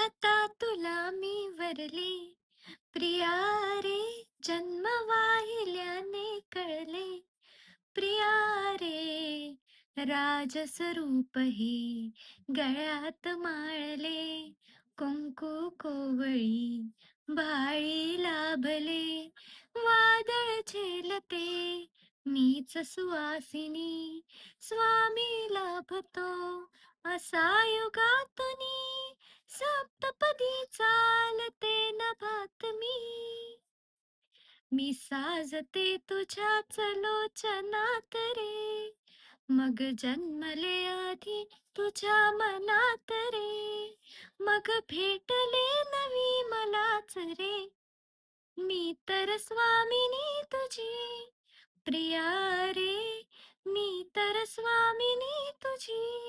आता तुला मी वरले, प्रिया रे, जन्म वाहिल्याने कळले. प्रिया रे, राजस्वरूप हे गळ्यात माळले. कुंकू कोवळी भाळी लाभले. वादळ झेलते मीच सुवासिनी. स्वामी लाभतो असा युगातुनी. सप्तपदी चालते नभात मी साजते तुझ्याच लोचनात रे. मग जन्मले आधी तुझ्या मनात रे. मग भेटले नवी मलाच रे. मी तर स्वामिनी तुझी, प्रिया रे. मी तर स्वामिनी तुझी.